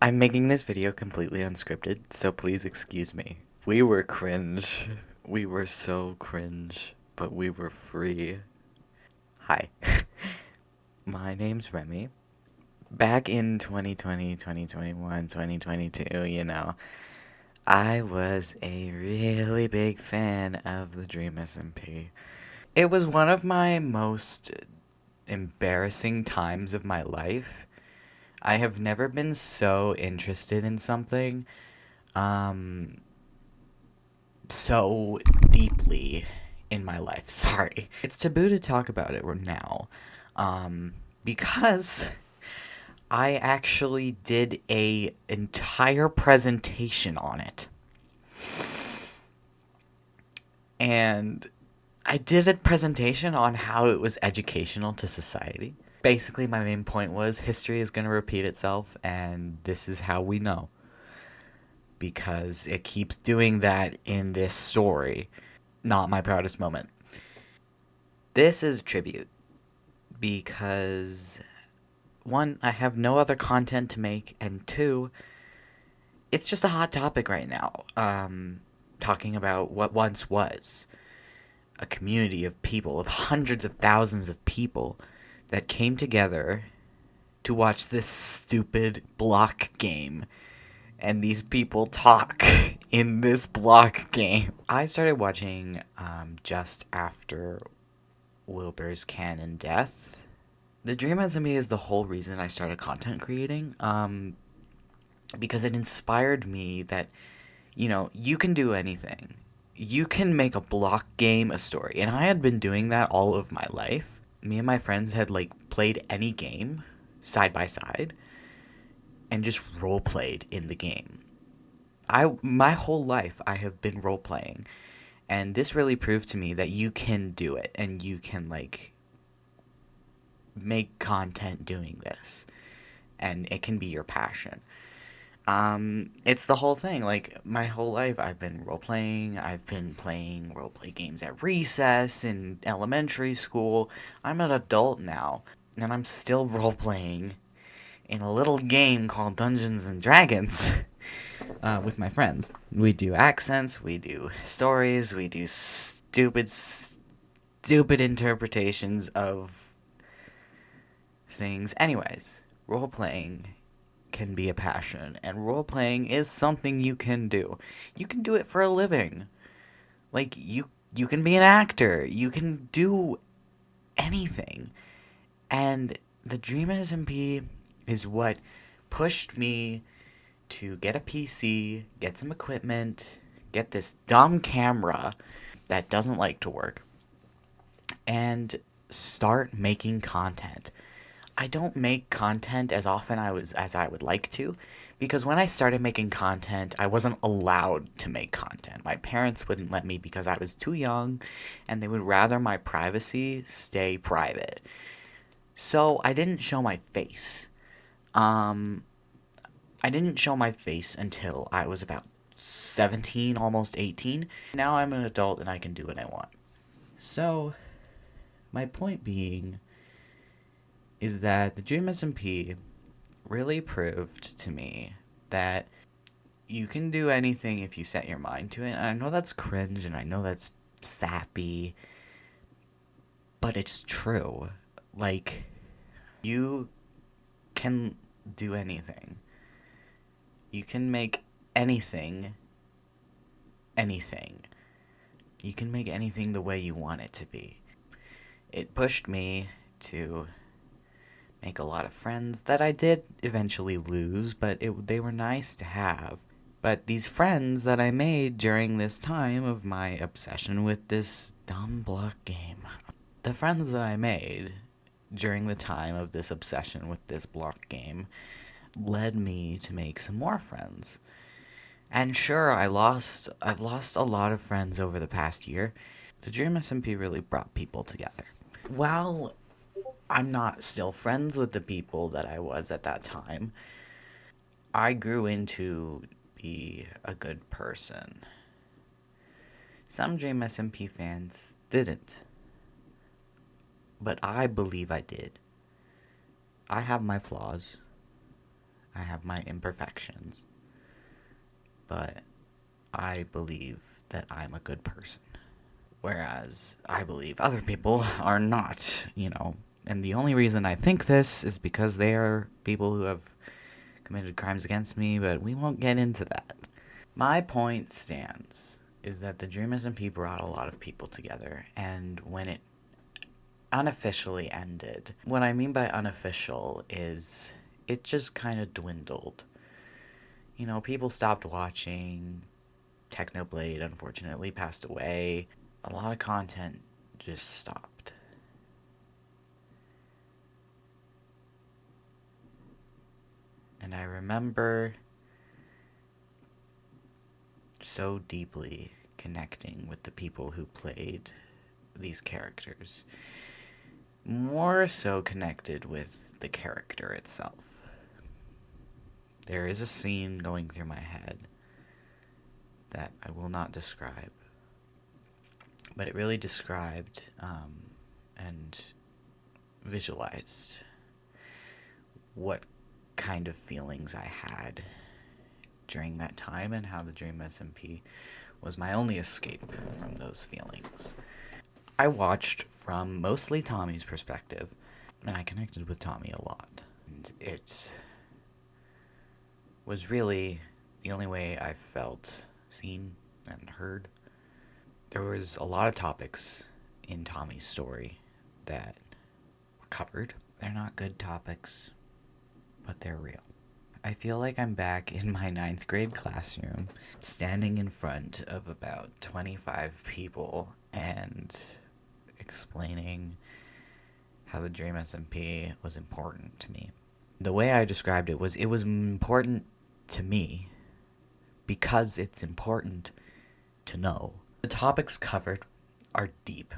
I'm making this video completely unscripted, so please excuse me. We were cringe. We were so cringe, but we were free. Hi. My name's Remy. Back in 2020, 2021, 2022, I was a really big fan of the Dream SMP. It was one of my most embarrassing times of my life. I have never been so interested in something um so deeply in my life. Sorry. It's taboo to talk about it now. Because I actually did a entire presentation on it. And I did a presentation on how it was educational to society. Basically, my main point was history is going to repeat itself, and this is how we know. Because it keeps doing that in this story. Not my proudest moment. This is a tribute because, one, I have no other content to make, and two, it's just a hot topic right now. Talking about what once was a community of people, of hundreds of thousands of people that came together to watch this stupid block game. And these people talk in this block game. I started watching just after Wilbur's canon death. The Dream SMP is the whole reason I started content creating. Because it inspired me that, you can do anything. You can make a block game a story. And I had been doing that all of my life. Me and my friends had, played any game side by side and just role played in the game. My whole life I have been role playing, and this really proved to me that you can do it and you can make content doing this, and it can be your passion. It's the whole thing. Like, my whole life I've been role playing. I've been playing role play games at recess in elementary school. I'm an adult now, and I'm still role playing in a little game called Dungeons and Dragons. With my friends. We do accents, we do stories, we do stupid interpretations of things. Anyways, role playing can be a passion, and role playing is something you can do. You can do it for a living. Like, you can be an actor. You can do anything. And the Dream SMP is what pushed me to get a PC, get some equipment, get this dumb camera that doesn't like to work, and start making content. I don't make content as often as I would like to, because when I started making content, I wasn't allowed to make content. My parents wouldn't let me because I was too young, and they would rather my privacy stay private. So I didn't show my face. Um, I didn't show my face until I was about 17, almost 18. Now I'm an adult and I can do what I want. So, my point being is that the Dream SMP really proved to me that you can do anything if you set your mind to it. And I know that's cringe and I know that's sappy, but it's true. Like, you can do anything. You can make anything anything. You can make anything the way you want it to be. It pushed me to make a lot of friends that I did eventually lose, but they were nice to have. But these friends that I made during this time of my obsession with this dumb block game, the friends that I made during the time of this obsession with this block game led me to make some more friends. And sure, I've lost a lot of friends over the past year. The Dream SMP really brought people together. While I'm not still friends with the people that I was at that time, I grew into be a good person. Some Dream SMP fans didn't, but I believe I did. I have my flaws, I have my imperfections, but I believe that I'm a good person. Whereas I believe other people are not, you know. And the only reason I think this is because they are people who have committed crimes against me, but we won't get into that. My point stands is that the Dream SMP brought a lot of people together, and when it unofficially ended, what I mean by unofficial is it just kind of dwindled. You know, people stopped watching. Technoblade unfortunately passed away. A lot of content just stopped. And I remember so deeply connecting with the people who played these characters. More so connected with the character itself. There is a scene going through my head that I will not describe, but it really described and visualized what kind of feelings I had during that time and how the Dream SMP was my only escape from those feelings. I watched from mostly Tommy's perspective, and I connected with Tommy a lot. And it was really the only way I felt seen and heard. There was a lot of topics in Tommy's story that were covered. They're not good topics, but they're real. I feel like I'm back in my ninth grade classroom, standing in front of about 25 people and explaining how the Dream SMP was important to me. The way I described it was important to me because it's important to know. The topics covered are deep.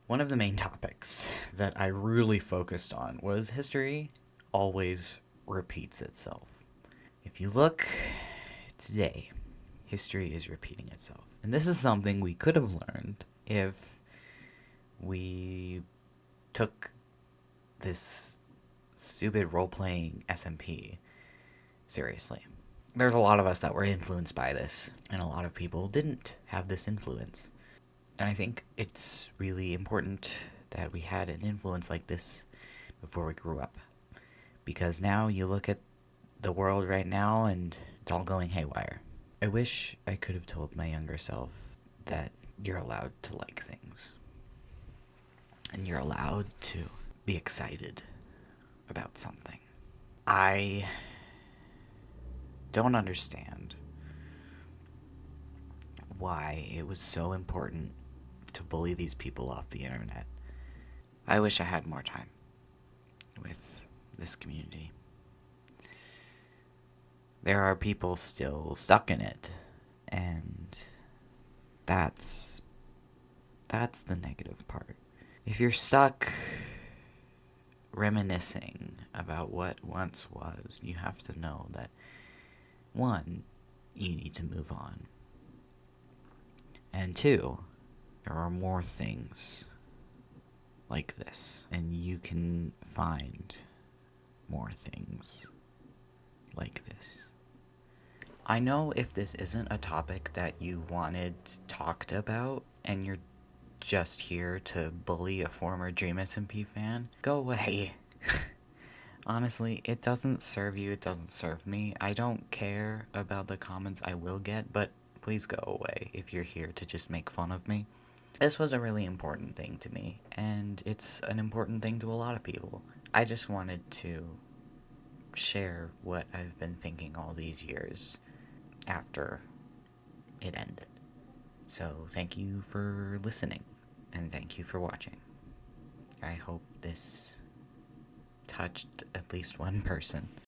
One of the main topics that I really focused on was history always repeats itself. If you look today, history is repeating itself. And this is something we could have learned if we took this stupid role-playing SMP seriously. There's a lot of us that were influenced by this, and a lot of people didn't have this influence. And I think it's really important that we had an influence like this before we grew up. Because now you look at the world right now and it's all going haywire. I wish I could have told my younger self that you're allowed to like things. And you're allowed to be excited about something. I don't understand why it was so important to bully these people off the internet. I wish I had more time with this community. There are people still stuck in it, and that's the negative part. If you're stuck reminiscing about what once was, you have to know that, one, you need to move on, and two, there are more things like this, and you can find more things like this. I know if this isn't a topic that you wanted talked about, and you're just here to bully a former Dream SMP fan, go away. Honestly, it doesn't serve you, it doesn't serve me. I don't care about the comments I will get, but please go away if you're here to just make fun of me. This was a really important thing to me, and it's an important thing to a lot of people. I just wanted to share what I've been thinking all these years after it ended. So thank you for listening, and thank you for watching. I hope this touched at least one person.